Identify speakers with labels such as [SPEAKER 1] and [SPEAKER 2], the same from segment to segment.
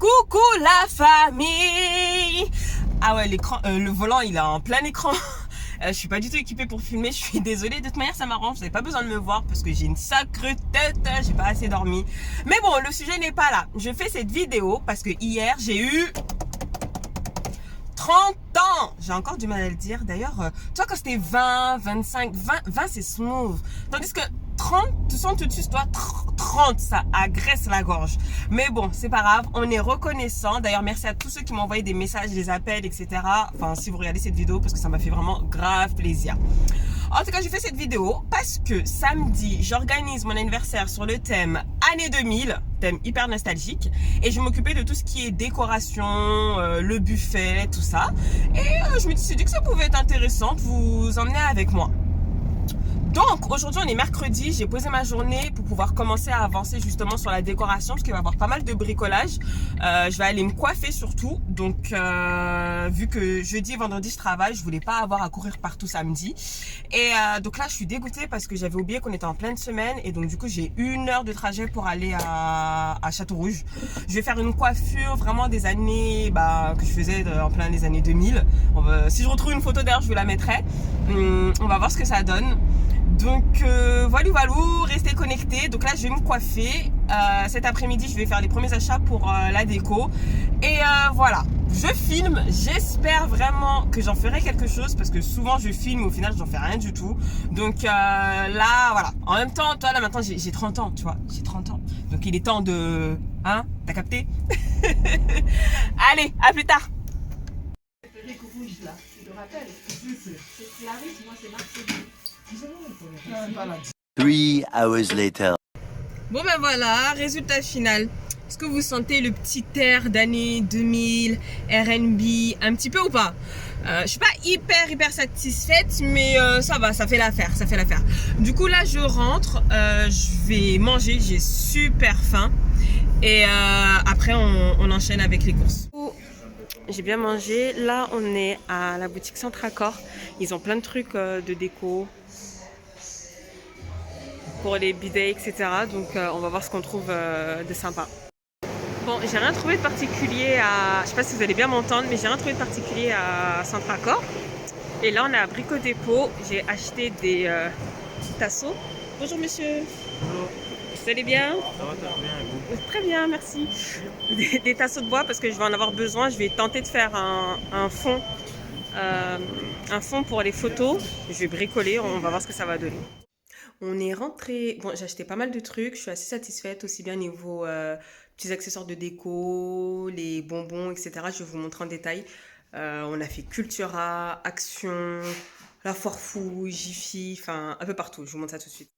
[SPEAKER 1] Coucou la famille. Ah ouais, l'écran, le volant il est en plein écran. Je suis pas du tout équipée pour filmer, je suis désolée. De toute manière ça m'arrange, vous n'avez pas besoin de me voir parce que j'ai une sacrée tête, j'ai pas assez dormi. Mais bon, le sujet n'est pas là. Je fais cette vidéo parce que hier j'ai eu 30 ans. J'ai encore du mal à le dire. D'ailleurs, tu vois quand c'était 20, 25, 20 c'est smooth. Tandis que 30, tu sens tout de suite, toi, 30, ça agresse la gorge. Mais bon, c'est pas grave, on est reconnaissant. D'ailleurs, merci à tous ceux qui m'ont envoyé des messages, des appels, etc. Enfin, si vous regardez cette vidéo, parce que ça m'a fait vraiment grave plaisir. En tout cas, j'ai fait cette vidéo parce que samedi, j'organise mon anniversaire sur le thème année 2000, thème hyper nostalgique. Et je m'occupais de tout ce qui est décoration, le buffet, tout ça. Et je me suis dit que ça pouvait être intéressant de vous emmener avec moi. Donc aujourd'hui on est mercredi, j'ai posé ma journée pour pouvoir commencer à avancer justement sur la décoration parce qu'il va y avoir pas mal de bricolage. Je vais aller me coiffer surtout, donc vu que jeudi et vendredi je travaille, je voulais pas avoir à courir partout samedi. Et donc là je suis dégoûtée parce que j'avais oublié qu'on était en pleine semaine et donc du coup j'ai 1 heure de trajet pour aller à Château-Rouge. Je vais faire une coiffure vraiment des années que je faisais en plein des années 2000. Si je retrouve une photo d'ailleurs je vous la mettrai. On va voir ce que ça donne. Donc voilà, restez connectés. Donc là je vais me coiffer. Cet après-midi je vais faire les premiers achats pour la déco. Et voilà, je filme. J'espère vraiment que j'en ferai quelque chose parce que souvent je filme, au final j'en fais rien du tout. Donc là voilà. En même temps, toi là maintenant j'ai 30 ans, tu vois. J'ai 30 ans. Donc il est temps de... Hein? T'as capté? Allez, à plus tard. Rouge là, tu te rappelles? C'est Clarisse, moi c'est Marseille.
[SPEAKER 2] 3 hours later.
[SPEAKER 1] Bon ben voilà, résultat final. Est-ce que vous sentez le petit air d'année 2000, R&B, un petit peu ou pas? Je suis pas hyper satisfaite, mais ça va, ça fait l'affaire, Du coup là je rentre, je vais manger, j'ai super faim. Et après on enchaîne avec les courses. J'ai bien mangé. Là on est à la boutique Centracor. Ils ont plein de trucs de déco pour les bidets, etc. Donc on va voir ce qu'on trouve de sympa. Bon, j'ai rien trouvé de particulier à... Je sais pas si vous allez bien m'entendre, mais j'ai rien trouvé de particulier à Centracor. Et là on est à Brico Dépôt. J'ai acheté des tasseaux. Bonjour monsieur.
[SPEAKER 3] Bonjour.
[SPEAKER 1] Vous allez bien?
[SPEAKER 3] Ça va très bien et vous?
[SPEAKER 1] Très bien, merci. Des tasseaux de bois parce que je vais en avoir besoin. Je vais tenter de faire un fond pour les photos. Je vais bricoler, on va voir ce que ça va donner. On est rentré. Bon, j'ai acheté pas mal de trucs. Je suis assez satisfaite, aussi bien niveau petits accessoires de déco, les bonbons, etc. Je vais vous montrer en détail. On a fait Cultura, Action, La Foire Fouille, Jiffy, enfin un peu partout. Je vous montre ça tout de suite.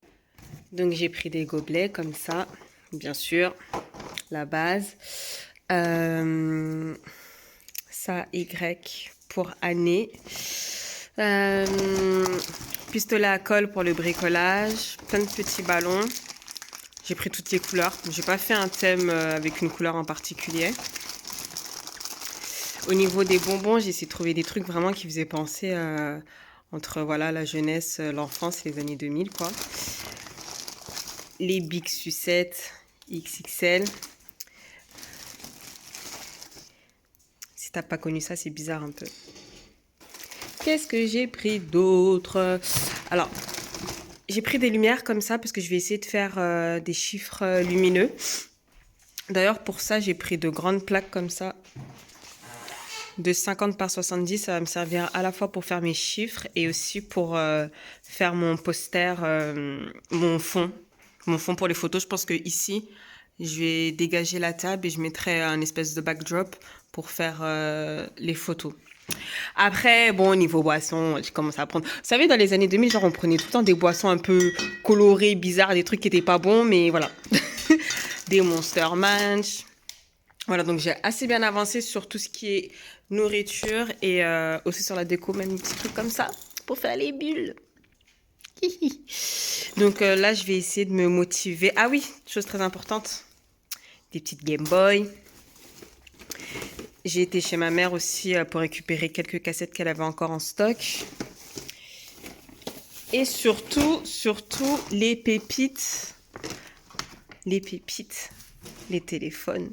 [SPEAKER 1] Donc j'ai pris des gobelets comme ça, bien sûr, la base. Ça, Y pour année. Pistolet à colle pour le bricolage, plein de petits ballons. J'ai pris toutes les couleurs. J'ai pas fait un thème avec une couleur en particulier. Au niveau des bonbons, j'ai essayé de trouver des trucs vraiment qui faisaient penser entre voilà, la jeunesse, l'enfance et les années 2000 quoi. Les Big Sucettes XXL. Si t'as pas connu ça, c'est bizarre un peu. Qu'est-ce que j'ai pris d'autre? Alors, j'ai pris des lumières comme ça parce que je vais essayer de faire des chiffres lumineux. D'ailleurs, pour ça, j'ai pris de grandes plaques comme ça. De 50 par 70, ça va me servir à la fois pour faire mes chiffres et aussi pour faire mon poster, mon fond pour les photos. Je pense que ici, je vais dégager la table et je mettrai un espèce de backdrop pour faire les photos. Après, bon, au niveau boisson, je commence à prendre... Vous savez, dans les années 2000, genre, on prenait tout le temps des boissons un peu colorées, bizarres, des trucs qui n'étaient pas bons, mais voilà. Des Monster Munch. Voilà, donc j'ai assez bien avancé sur tout ce qui est nourriture et aussi sur la déco, même des petits trucs comme ça pour faire les bulles. Donc là, je vais essayer de me motiver. Ah oui, chose très importante, des petites Game Boy. J'ai été chez ma mère aussi pour récupérer quelques cassettes qu'elle avait encore en stock. Et surtout, les pépites. Les pépites, les téléphones.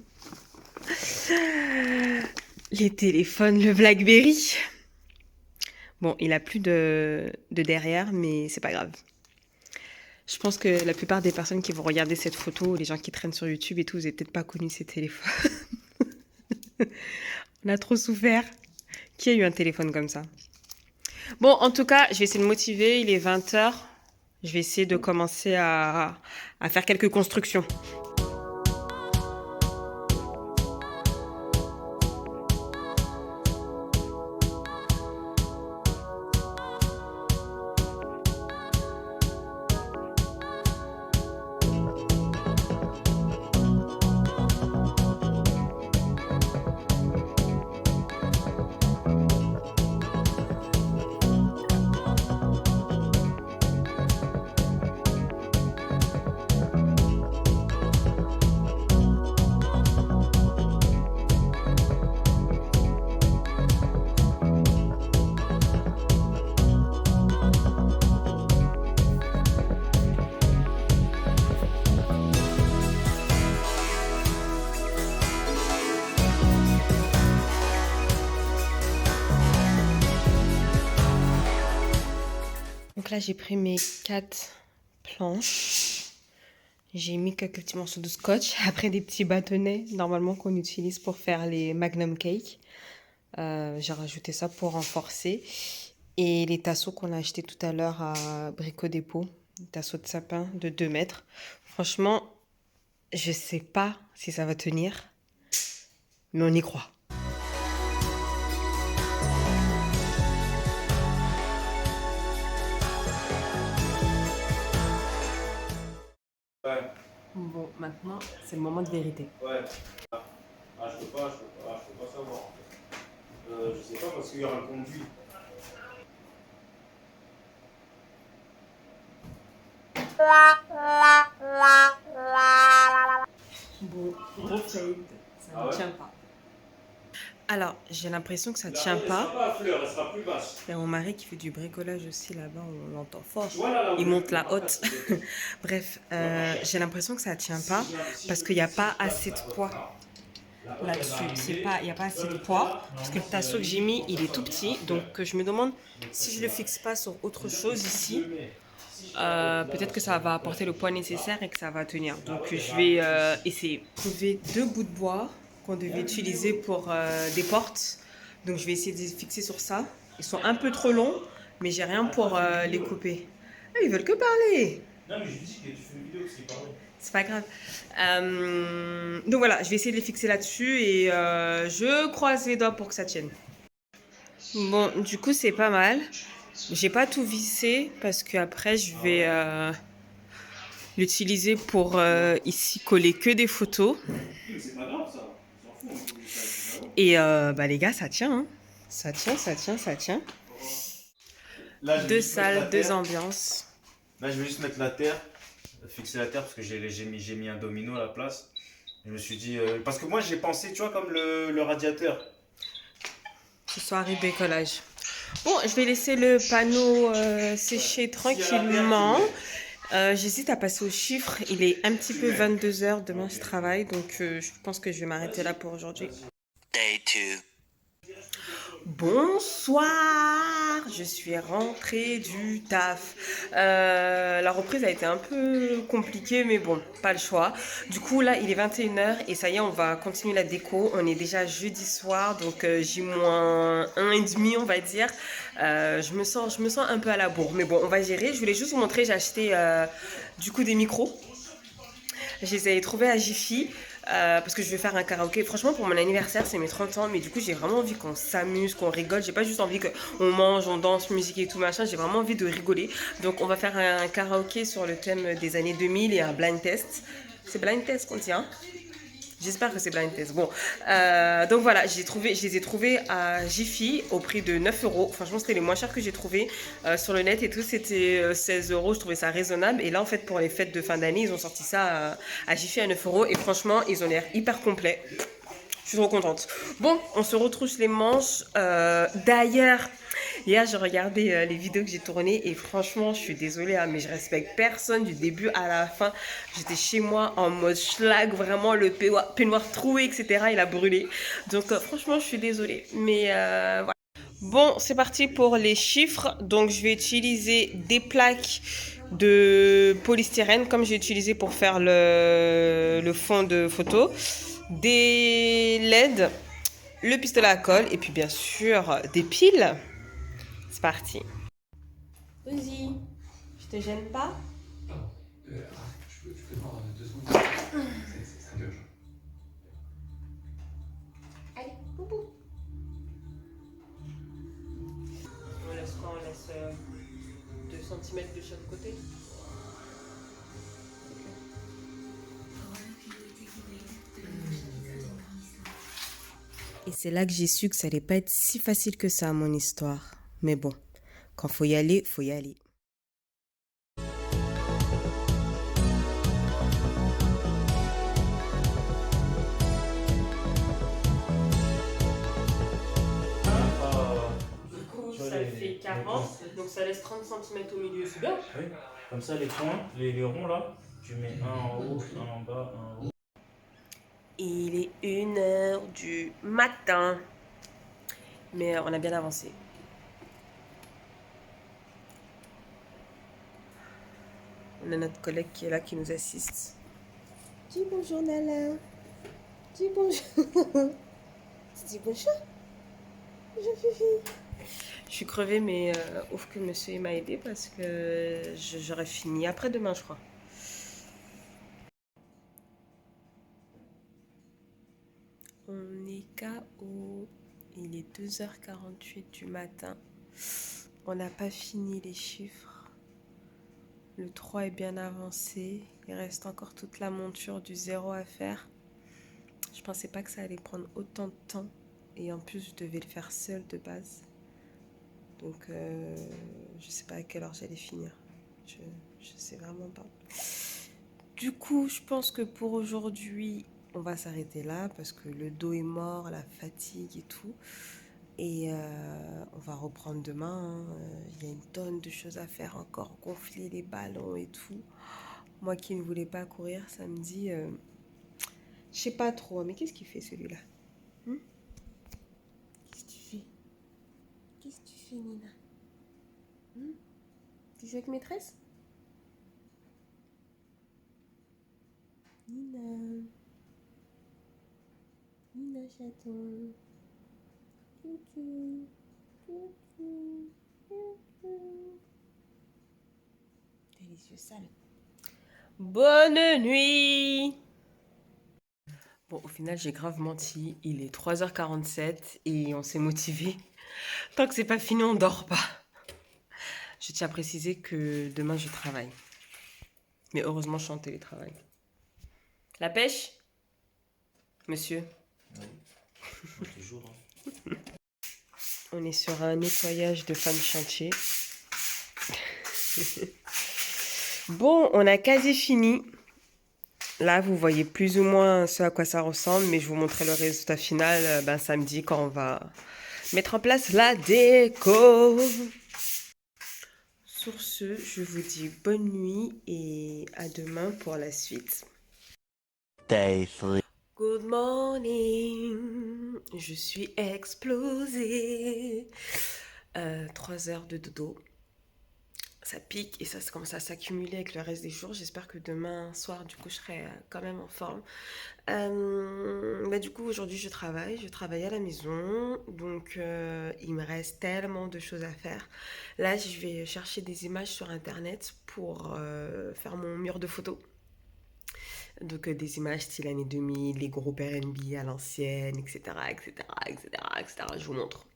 [SPEAKER 1] Les téléphones, le BlackBerry. Bon, il a plus de derrière, mais c'est pas grave. Je pense que la plupart des personnes qui vont regarder cette photo, les gens qui traînent sur YouTube et tout, vous n'avez peut-être pas connu ces téléphones. On a trop souffert. Qui a eu un téléphone comme ça? Bon, en tout cas, je vais essayer de me motiver. Il est 20h. Je vais essayer de commencer à faire quelques constructions. Donc là, j'ai pris mes 4 planches. J'ai mis quelques petits morceaux de scotch. Après, des petits bâtonnets, normalement, qu'on utilise pour faire les Magnum Cake. J'ai rajouté ça pour renforcer. Et les tasseaux qu'on a achetés tout à l'heure à Brico Dépôt. Des tasseaux de sapin de 2 mètres. Franchement, je sais pas si ça va tenir. Mais on y croit.
[SPEAKER 3] Ouais.
[SPEAKER 1] Bon, maintenant, c'est le moment de vérité.
[SPEAKER 3] Ouais. Je peux pas savoir en fait. Je sais pas parce qu'il y aura un conduit.
[SPEAKER 1] Bon, gros fail, ça
[SPEAKER 3] Ah
[SPEAKER 1] ne
[SPEAKER 3] ouais
[SPEAKER 1] tient pas. Alors, j'ai l'impression que ça ne tient
[SPEAKER 3] Elle
[SPEAKER 1] pas.
[SPEAKER 3] sera pas à fleur, elle sera plus basse.
[SPEAKER 1] Il y a mon mari qui fait du bricolage aussi là-bas, on l'entend fort.
[SPEAKER 3] Voilà, là où
[SPEAKER 1] Il
[SPEAKER 3] le-
[SPEAKER 1] monte la haute. Bref, j'ai l'impression que ça ne tient pas parce qu'il n'y a pas assez de poids là-dessus. Il n'y a pas assez de poids parce que le tasseau que j'ai mis, il est tout petit. Donc, je me demande si je ne le fixe pas sur autre chose ici. Peut-être que ça va apporter le poids nécessaire et que ça va tenir. Donc je vais essayer de trouver 2 bouts de bois qu'on devait utiliser pour des portes. Donc je vais essayer de les fixer sur ça. Ils sont un peu trop longs, mais j'ai rien pour les couper. Ah, ils veulent que parler.
[SPEAKER 3] Non mais je dis que tu fais une vidéo qui parle.
[SPEAKER 1] C'est pas grave. Donc voilà, je vais essayer de les fixer là-dessus et je croise les doigts pour que ça tienne. Bon, du coup c'est pas mal. J'ai pas tout vissé parce qu'après je vais l'utiliser pour ici coller que des photos.
[SPEAKER 3] C'est pas grave ça. On s'en fout.
[SPEAKER 1] Et les gars, ça tient. Hein. Ça tient.
[SPEAKER 3] Là, je vais
[SPEAKER 1] 2
[SPEAKER 3] juste mettre la
[SPEAKER 1] salles, 2
[SPEAKER 3] terre.
[SPEAKER 1] ambiances.
[SPEAKER 3] Là, je vais juste mettre la terre, fixer la terre parce que j'ai mis un domino à la place. Je me suis dit parce que moi j'ai pensé, tu vois, comme le radiateur.
[SPEAKER 1] Ce soir, bricolage. Bon, je vais laisser le panneau sécher tranquillement. J'hésite à passer aux chiffres. Il est un petit peu 22h. Demain, je travaille. Donc, je pense que je vais m'arrêter là pour aujourd'hui.
[SPEAKER 2] Day 2.
[SPEAKER 1] Bonsoir, je suis rentrée du taf. La reprise a été un peu compliquée, mais bon, pas le choix. Du coup, là, il est 21h et ça y est, on va continuer la déco. On est déjà jeudi soir, donc J-1,5, on va dire. Je me sens un peu à la bourre, mais bon, on va gérer. Je voulais juste vous montrer, j'ai acheté du coup des micros. Je les ai trouvés à Jiffy. Parce que je vais faire un karaoké. Franchement, pour mon anniversaire, c'est mes 30 ans. Mais du coup, j'ai vraiment envie qu'on s'amuse, qu'on rigole. J'ai pas juste envie qu'on mange, on danse, musique et tout machin. J'ai vraiment envie de rigoler. Donc, on va faire un karaoké sur le thème des années 2000 et un blind test. C'est blind test qu'on tient. J'espère que c'est blind test. Bon, donc voilà, je les ai trouvés à Jiffy au prix de 9 €. Franchement, c'était les moins chers que j'ai trouvés sur le net et tout. C'était 16 €. Je trouvais ça raisonnable. Et là, en fait, pour les fêtes de fin d'année, ils ont sorti ça à Jiffy à 9 €. Et franchement, ils ont l'air hyper complets. Je suis trop contente. Bon, on se retrousse les manches. D'ailleurs, hier, j'ai regardé les vidéos que j'ai tournées et franchement, je suis désolée, hein, mais je respecte personne du début à la fin. J'étais chez moi en mode schlag, vraiment le peignoir troué, etc. Il a brûlé. Donc, franchement, je suis désolée. Mais voilà. Bon, c'est parti pour les chiffres. Donc, je vais utiliser des plaques de polystyrène comme j'ai utilisé pour faire le fond de photo, des LED, le pistolet à colle et puis bien sûr des piles. C'est parti. Vas-y, je te gêne pas?
[SPEAKER 4] Je peux te prendre 2 secondes. C'est un peu urgent.
[SPEAKER 1] Allez, boubou. On laisse quoi? On laisse 2 cm de chaque côté. Et c'est là que j'ai su que ça allait pas être si facile que ça, mon histoire. Mais bon, quand faut y aller, faut y aller. Du coup, ça fait 40, donc ça laisse 30 cm au milieu, c'est bien.
[SPEAKER 3] Oui. Comme ça, les coins, les ronds là, tu mets un en haut, un en bas, un en haut.
[SPEAKER 1] Il est 1h du matin. Mais on a bien avancé. On a notre collègue qui est là, qui nous assiste. Dis bonjour Nala. Dis bonjour. Dis bonjour. Bonjour Fifi. Je suis crevée, mais ouf que monsieur m'a aidé parce que j'aurais fini après-demain, je crois. On est KO. Il est 2h48 du matin. On n'a pas fini les chiffres. Le 3 est bien avancé. Il reste encore toute la monture du 0 à faire. Je pensais pas que ça allait prendre autant de temps. Et en plus, je devais le faire seule de base. Donc, je sais pas à quelle heure j'allais finir. Je sais vraiment pas. Du coup, je pense que pour aujourd'hui, on va s'arrêter là parce que le dos est mort, la fatigue et tout. Et on va reprendre demain. Il y a une tonne de choses à faire encore. Gonfler les ballons et tout. Moi qui ne voulais pas courir samedi, je sais pas trop. Mais qu'est-ce qu'il fait celui-là? Qu'est-ce que tu fais? Qu'est-ce que tu fais, Nina? Tu joues avec maîtresse? Nina. Nina chaton. Toutou. Toutou. Toutou. T'as les yeux sales. Bonne nuit! Bon, au final, j'ai grave menti. Il est 3h47 et on s'est motivé. Tant que c'est pas fini, on dort pas. Je tiens à préciser que demain, je travaille. Mais heureusement, je suis en télétravail. La pêche? Monsieur?
[SPEAKER 3] Oui. Toujours. Hein.
[SPEAKER 1] On est sur un nettoyage de fin de chantier. Bon, on a quasi fini. Là, vous voyez plus ou moins ce à quoi ça ressemble, mais je vous montrerai le résultat final samedi quand on va mettre en place la déco. Sur ce, je vous dis bonne nuit et à demain pour la suite.
[SPEAKER 2] Day 3.
[SPEAKER 1] Good morning, je suis explosée. 3 heures de dodo. Ça pique et ça commence à s'accumuler avec le reste des jours. J'espère que demain soir, du coup, je serai quand même en forme. Du coup, aujourd'hui, je travaille à la maison. Donc, il me reste tellement de choses à faire. Là, je vais chercher des images sur Internet pour faire mon mur de photos. Donc, des images style années 2000, les groupes R&B à l'ancienne, etc., etc., etc., etc. Je vous montre.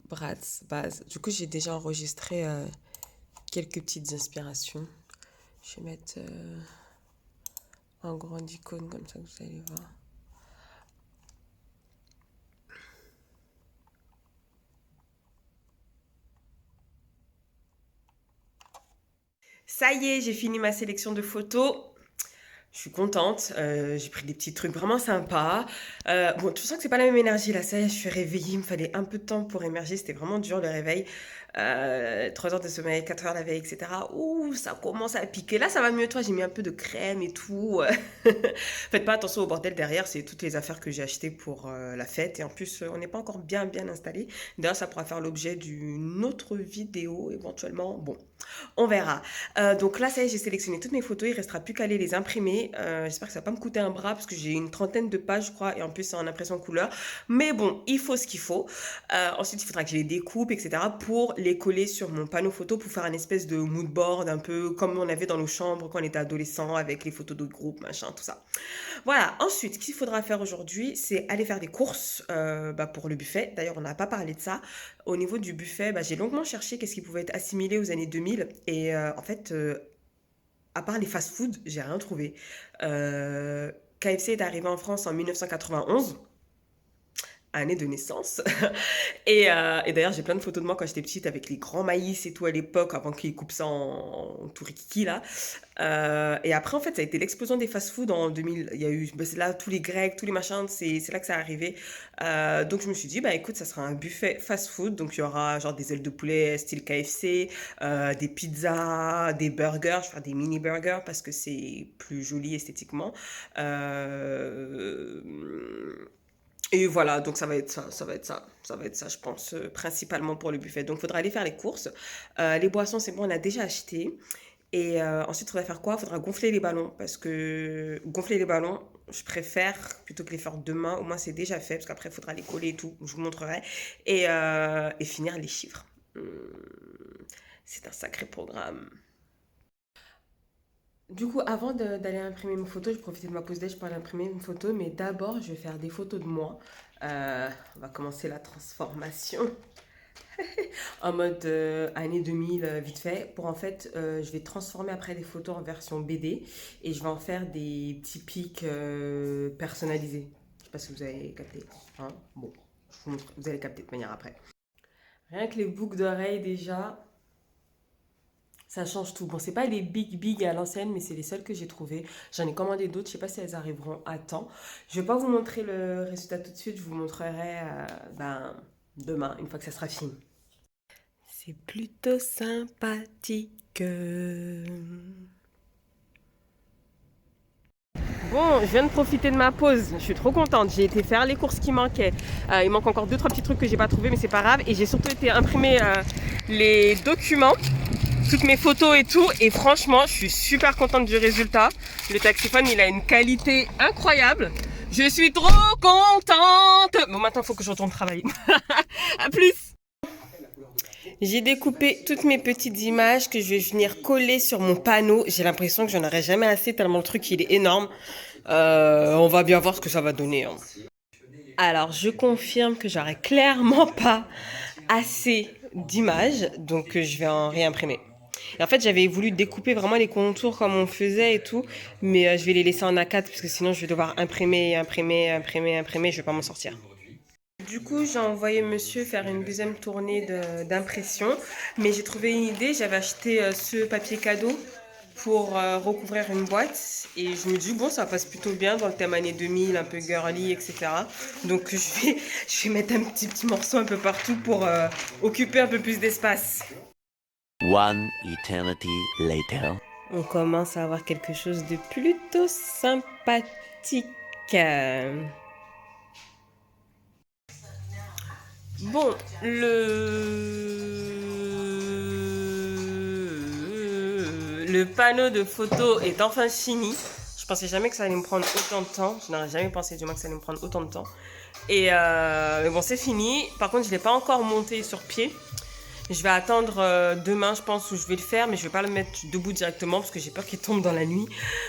[SPEAKER 1] Bratz, base. Du coup, j'ai déjà enregistré quelques petites inspirations. Je vais mettre un grand icône comme ça que vous allez voir. Ça y est, j'ai fini ma sélection de photos. Je suis contente. J'ai pris des petits trucs vraiment sympas. Bon, tu sens que c'est pas la même énergie là. Ça y est, je suis réveillée. Il me fallait un peu de temps pour émerger. C'était vraiment dur le réveil. 3 heures de sommeil, 4 heures la veille, etc. Ouh, ça commence à piquer. Là, ça va mieux. Toi, j'ai mis un peu de crème et tout. Faites pas attention au bordel derrière. C'est toutes les affaires que j'ai achetées pour la fête. Et en plus, on n'est pas encore bien installé. D'ailleurs, ça pourra faire l'objet d'une autre vidéo éventuellement. Bon, on verra. Donc là, ça y est, j'ai sélectionné toutes mes photos. Il restera plus qu'à aller les imprimer. J'espère que ça va pas me coûter un bras parce que j'ai une trentaine de pages, je crois. Et en plus, c'est en impression couleur. Mais bon, il faut ce qu'il faut. Ensuite, il faudra que je les découpe, etc. pour les coller sur mon panneau photo pour faire un espèce de mood board un peu comme on avait dans nos chambres quand on était adolescent avec les photos d'autres groupes, machin, tout ça. Voilà. Ensuite, ce qu'il faudra faire aujourd'hui, c'est aller faire des courses pour le buffet. D'ailleurs, on n'a pas parlé de ça. Au niveau du buffet, j'ai longuement cherché qu'est-ce qui pouvait être assimilé aux années 2000. Et en fait, à part les fast-food, j'ai rien trouvé. KFC est arrivé en France en 1991. Année de naissance. Et d'ailleurs, j'ai plein de photos de moi quand j'étais petite avec les grands maïs et tout à l'époque, avant qu'ils coupent ça en tout rikiki là. Et après, en fait, ça a été l'explosion des fast-food en 2000. Il y a eu là tous les Grecs, tous les machins, c'est là que ça est arrivé. Donc, je me suis dit, écoute, ça sera un buffet fast-food. Donc, il y aura genre des ailes de poulet style KFC, des pizzas, des burgers. Je vais faire des mini burgers parce que c'est plus joli esthétiquement. Et voilà, donc ça va être ça, je pense, principalement pour le buffet. Donc, il faudra aller faire les courses. Les boissons, c'est bon, on a déjà acheté. Et ensuite, il faudra faire quoi? Il faudra gonfler les ballons. Parce que gonfler les ballons, je préfère plutôt que les faire demain. Au moins, c'est déjà fait. Parce qu'après, il faudra les coller et tout. Je vous montrerai. Et finir les chiffres. C'est un sacré programme. Du coup, avant d'aller imprimer une photo, je profitais de ma pause déj pour aller imprimer une photo, mais d'abord, je vais faire des photos de moi. On va commencer la transformation en mode année 2000, vite fait. Pour en fait, je vais transformer après les photos en version BD et je vais en faire des petits pics personnalisés. Je sais pas si vous avez capté. Hein? Bon, je vous montre, vous allez capter de manière après. Rien que les boucles d'oreilles déjà. Ça change tout. Bon, c'est pas les big à l'ancienne, mais c'est les seules que j'ai trouvées. J'en ai commandé d'autres. Je sais pas si elles arriveront à temps. Je vais pas vous montrer le résultat tout de suite. Je vous montrerai demain, une fois que ça sera fini. C'est plutôt sympathique. Bon, je viens de profiter de ma pause. Je suis trop contente. J'ai été faire les courses qui manquaient. Il manque encore 2-3 petits trucs que j'ai pas trouvés, mais c'est pas grave. Et j'ai surtout été imprimer les documents, toutes mes photos et tout. Et franchement, je suis super contente du résultat. Le taxiphone, il a une qualité incroyable. Je suis trop contente. Bon, maintenant, il faut que je retourne travailler. À plus. J'ai découpé toutes mes petites images que je vais venir coller sur mon panneau. J'ai l'impression que j'en aurai jamais assez tellement le truc il est énorme. On va bien voir ce que ça va donner. Hein. Alors, je confirme que j'aurai clairement pas assez d'images. Donc, je vais en réimprimer. Et en fait, j'avais voulu découper vraiment les contours comme on faisait et tout. Mais je vais les laisser en A4 parce que sinon, je vais devoir imprimer. Je vais pas m'en sortir. Du coup, j'ai envoyé monsieur faire une deuxième tournée d'impression. Mais j'ai trouvé une idée. J'avais acheté ce papier cadeau pour recouvrir une boîte. Et je me dis, bon, ça passe plutôt bien dans le thème année 2000, un peu girly, etc. Donc, je vais mettre un petit morceau un peu partout pour occuper un peu plus d'espace.
[SPEAKER 2] One eternity later.
[SPEAKER 1] On commence à avoir quelque chose de plutôt sympathique. Bon, le panneau de photo est enfin fini. Je pensais jamais que ça allait me prendre autant de temps. Je n'aurais jamais pensé du moins que ça allait me prendre autant de temps. Et mais bon, c'est fini. Par contre, je ne l'ai pas encore monté sur pied. Je vais attendre demain, je pense, où je vais le faire. Mais je ne vais pas le mettre debout directement parce que j'ai peur qu'il tombe dans la nuit.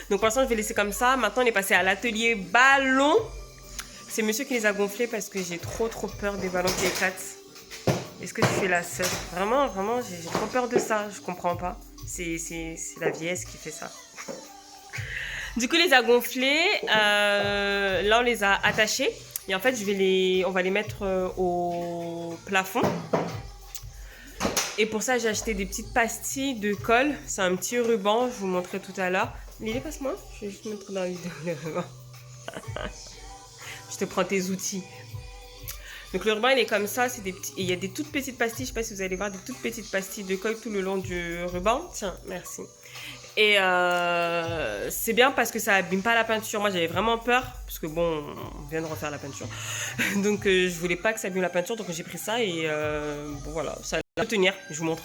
[SPEAKER 1] Donc pour l'instant, je vais laisser comme ça. Maintenant, on est passé à l'atelier ballon. C'est monsieur qui les a gonflés parce que j'ai trop peur des ballons qui éclatent. Est-ce que je suis la seule? Vraiment, j'ai trop peur de ça. Je comprends pas. C'est la vieillesse qui fait ça. Du coup, il les a gonflés. Là, on les a attachés. Et en fait, on va les mettre au plafond. Et pour ça, j'ai acheté des petites pastilles de colle. C'est un petit ruban, je vous montrerai tout à l'heure. Lily, passe-moi. Je vais juste mettre dans la vidéo le ruban. Je te prends tes outils. Donc le ruban il est comme ça, c'est des petits. Et il y a des toutes petites pastilles, je sais pas si vous allez voir, des toutes petites pastilles de colle tout le long du ruban. Tiens, merci. Et c'est bien parce que ça abîme pas la peinture. Moi j'avais vraiment peur, parce que bon, on vient de refaire la peinture. Donc je voulais pas que ça abîme la peinture, donc j'ai pris ça et bon voilà, ça va tenir, je vous montre.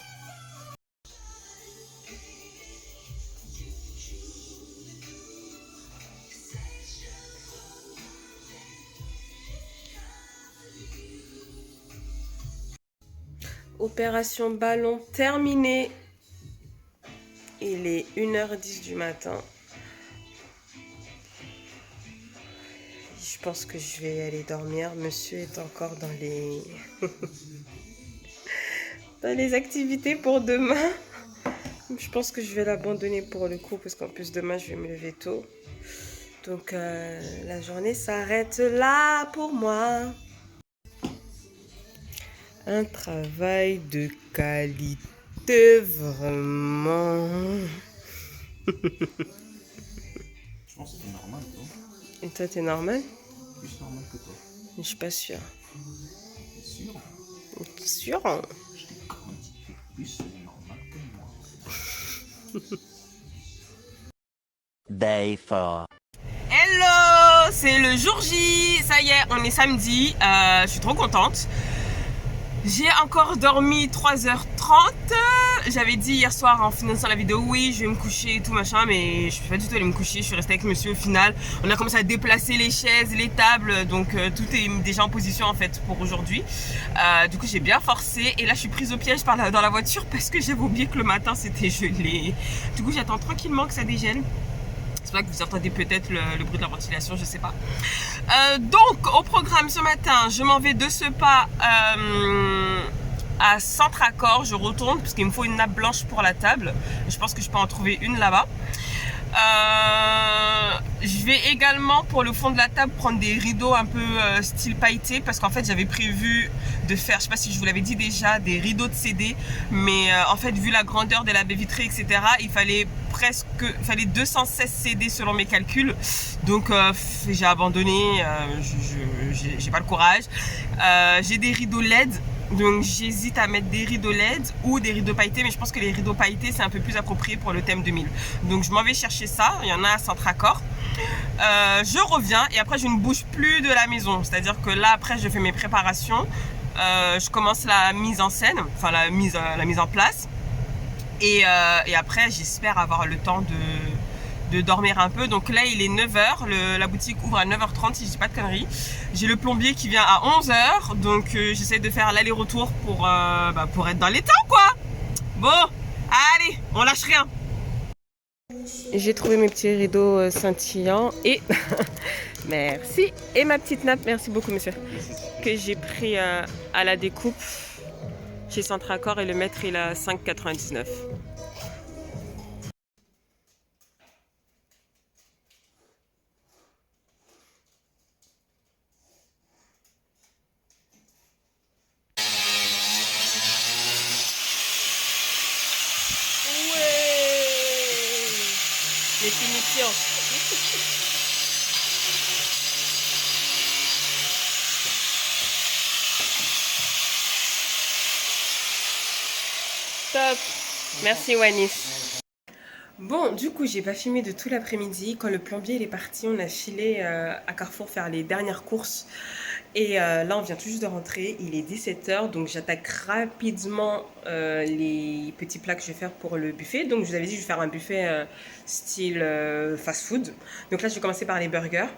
[SPEAKER 1] Opération ballon terminée. Il est 1h10 du matin. Je pense que je vais aller dormir. Monsieur est encore dans les dans les activités pour demain. Je pense que je vais l'abandonner pour le coup parce qu'en plus demain je vais me lever tôt. Donc la journée s'arrête là pour moi. Un travail de qualité, vraiment.
[SPEAKER 3] Je pense que c'est normal, toi.
[SPEAKER 1] Et toi, t'es normal?
[SPEAKER 3] Plus normal que toi.
[SPEAKER 1] Je suis pas sûre.
[SPEAKER 3] T'es sûr?
[SPEAKER 1] Sûr?
[SPEAKER 3] Je t'ai grandi. Plus normal que moi.
[SPEAKER 2] Day 4.
[SPEAKER 1] Hello! C'est le jour J. Ça y est, on est samedi. Je suis trop contente. J'ai encore dormi 3h30. J'avais dit hier soir en finissant la vidéo, oui, je vais me coucher et tout machin, mais je suis pas du tout allée me coucher. Je suis restée avec monsieur au final. On a commencé à déplacer les chaises, les tables, donc tout est déjà en position en fait pour aujourd'hui. Du coup, j'ai bien forcé et là, je suis prise au piège dans la voiture parce que j'avais oublié que le matin c'était gelé. Du coup, j'attends tranquillement que ça dégèle. C'est pour ça que vous entendez peut-être le bruit de la ventilation, je sais pas. Donc, au programme ce matin, je m'en vais de ce pas à Centre-Accord. Je retourne parce qu'il me faut une nappe blanche pour la table. Je pense que je peux en trouver une là-bas. Je vais également pour le fond de la table prendre des rideaux un peu style pailleté parce qu'en fait j'avais prévu de faire, je sais pas si je vous l'avais dit déjà, des rideaux de CD, mais en fait vu la grandeur de la baie vitrée etc, il fallait 216 CD selon mes calculs, donc j'ai abandonné, j'ai pas le courage. J'ai des rideaux LED. Donc j'hésite à mettre des rideaux LED ou des rideaux pailletés, mais je pense que les rideaux pailletés c'est un peu plus approprié pour le thème 2000. Donc je m'en vais chercher ça, il y en a à Centre-Accord. Je reviens et après je ne bouge plus de la maison, c'est-à-dire que là après je fais mes préparations, je commence la mise en scène, enfin la mise en place et après j'espère avoir le temps de dormir un peu. Donc là il est 9h, la boutique ouvre à 9h30 si je dis pas de conneries. J'ai le plombier qui vient à 11h, donc j'essaie de faire l'aller-retour pour être dans les temps quoi. Bon, allez, on lâche rien. J'ai trouvé mes petits rideaux scintillants et merci, et ma petite nappe, merci beaucoup monsieur, que j'ai pris à la découpe chez Centre-Accord et le mètre il est à 5,99. Les punitions. Top. Merci Wanis. Bon, du coup, j'ai pas filmé de tout l'après-midi. Quand le plombier il est parti, on a filé à Carrefour faire les dernières courses. Et là, on vient tout juste de rentrer. Il est 17h, donc j'attaque rapidement les petits plats que je vais faire pour le buffet. Donc, je vous avais dit, je vais faire un buffet style fast-food. Donc là, je vais commencer par les burgers.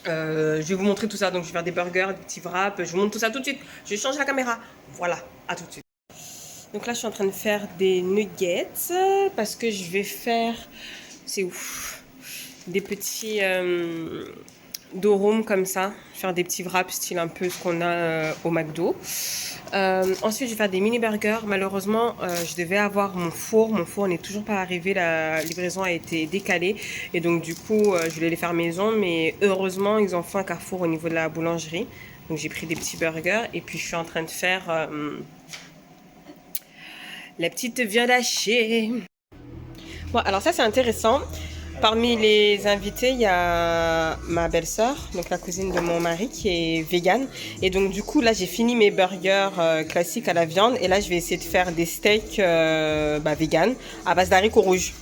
[SPEAKER 1] Je vais vous montrer tout ça. Donc, je vais faire des burgers, des petits wraps. Je vous montre tout ça tout de suite. Je change la caméra. Voilà, à tout de suite. Donc là, je suis en train de faire des nuggets parce que je vais faire, c'est ouf, des petits durum comme ça. Faire des petits wraps style un peu ce qu'on a au McDo. Ensuite, je vais faire des mini burgers. Malheureusement, je devais avoir mon four. Mon four n'est toujours pas arrivé. La livraison a été décalée. Et donc, du coup, je voulais les faire maison. Mais heureusement, ils ont fait un Carrefour au niveau de la boulangerie. Donc, j'ai pris des petits burgers. Et puis, je suis en train de faire la petite viande hachée. Bon, alors ça c'est intéressant. Parmi les invités, il y a ma belle-sœur, donc la cousine de mon mari, qui est végane. Et donc du coup, là, j'ai fini mes burgers classiques à la viande. Et là, je vais essayer de faire des steaks véganes à base d'haricots rouges.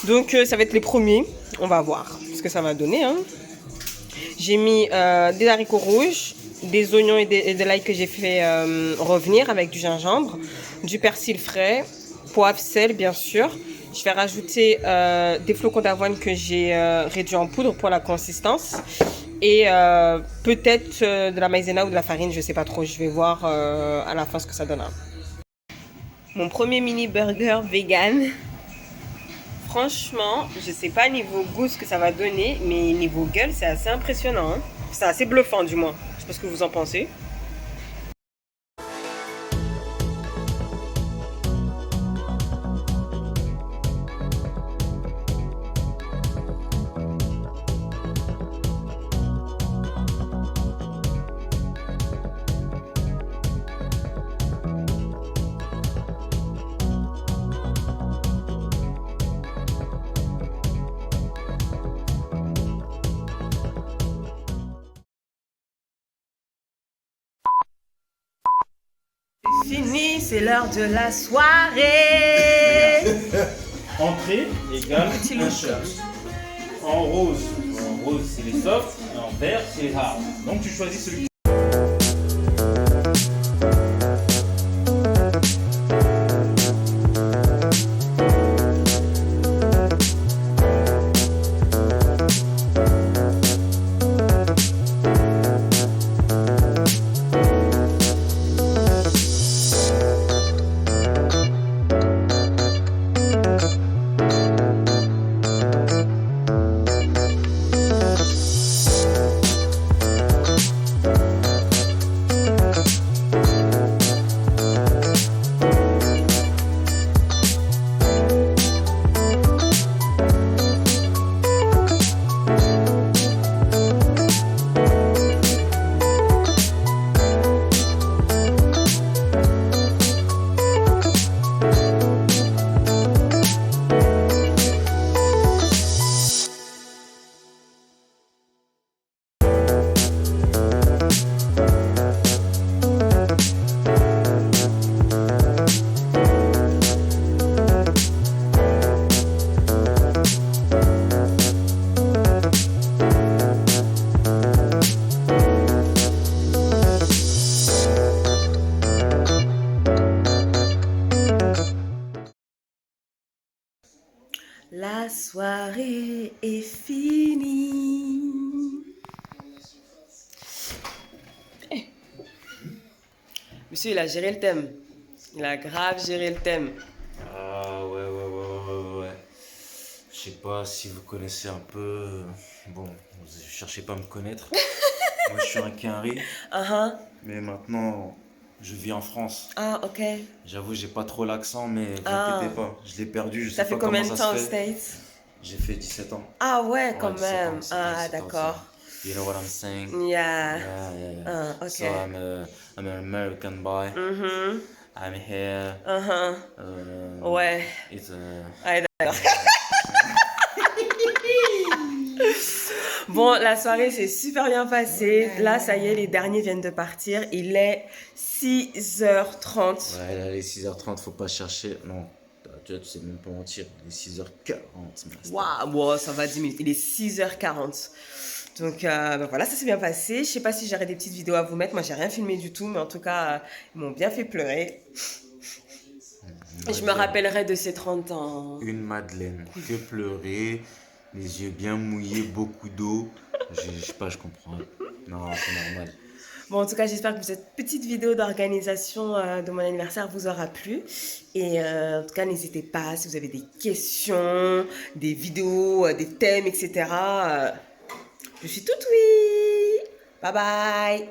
[SPEAKER 1] Donc ça va être les premiers. On va voir ce que ça va donner. Hein. J'ai mis des haricots rouges, des oignons et de l'ail que j'ai fait revenir avec du gingembre, du persil frais, poivre, sel bien sûr. Je vais rajouter des flocons d'avoine que j'ai réduits en poudre pour la consistance. Et peut-être de la maïzena ou de la farine, je ne sais pas trop. Je vais voir à la fin ce que ça donnera. Mon premier mini burger vegan. Franchement, je ne sais pas niveau goût ce que ça va donner, mais niveau gueule, c'est assez impressionnant. Hein. C'est assez bluffant du moins. Je ne sais pas ce que vous en pensez. Fini, c'est l'heure de la soirée.
[SPEAKER 3] Entrée égale un shot. En rose c'est les soft, et en vert c'est les hard. Donc tu choisis celui que
[SPEAKER 1] La soirée est finie. Monsieur, il a géré le thème. Il a grave géré le thème.
[SPEAKER 3] Ah ouais. Je sais pas si vous connaissez un peu. Bon, vous cherchez pas à me connaître. Moi je suis un Quinri. Mais maintenant je vis en France.
[SPEAKER 1] Ah, ok.
[SPEAKER 3] J'avoue, j'ai pas trop l'accent, mais vous inquiétez pas. Je l'ai perdu, je sais
[SPEAKER 1] Ça
[SPEAKER 3] pas
[SPEAKER 1] fait combien
[SPEAKER 3] comment
[SPEAKER 1] de
[SPEAKER 3] ça
[SPEAKER 1] temps aux
[SPEAKER 3] se fait.
[SPEAKER 1] States?
[SPEAKER 3] J'ai fait 17 ans.
[SPEAKER 1] Ah ouais,
[SPEAKER 3] Ouais,
[SPEAKER 1] quand
[SPEAKER 3] 17
[SPEAKER 1] même.
[SPEAKER 3] ans, 17 ans,
[SPEAKER 1] Ah,
[SPEAKER 3] 17 ans,
[SPEAKER 1] d'accord.
[SPEAKER 3] You know what I'm saying?
[SPEAKER 1] Yeah.
[SPEAKER 3] Yeah.
[SPEAKER 1] Ah, ok.
[SPEAKER 3] So I'm an American boy. I'm here.
[SPEAKER 1] Ouais.
[SPEAKER 3] It's
[SPEAKER 1] Ah, d'accord. Bon, la soirée s'est super bien passée. Là, ça y est, les derniers viennent de partir. Il est 6h30.
[SPEAKER 3] Ouais, là, les 6h30, faut pas chercher. Non, tu sais même pas mentir. Les 6h40.
[SPEAKER 1] Waouh, wow, ça va 10 minutes. Il est 6h40. Donc voilà, ça s'est bien passé. Je sais pas si j'aurai des petites vidéos à vous mettre. Moi, j'ai rien filmé du tout, mais en tout cas, ils m'ont bien fait pleurer. Je me rappellerai de ces 30 ans.
[SPEAKER 3] Une madeleine, que pleurer, les yeux bien mouillés, beaucoup d'eau. Je sais pas, je comprends. Non, c'est normal.
[SPEAKER 1] Bon, en tout cas, j'espère que cette petite vidéo d'organisation de mon anniversaire vous aura plu. Et en tout cas, n'hésitez pas, si vous avez des questions, des vidéos, des thèmes, etc. Je suis toute oui. Bye bye.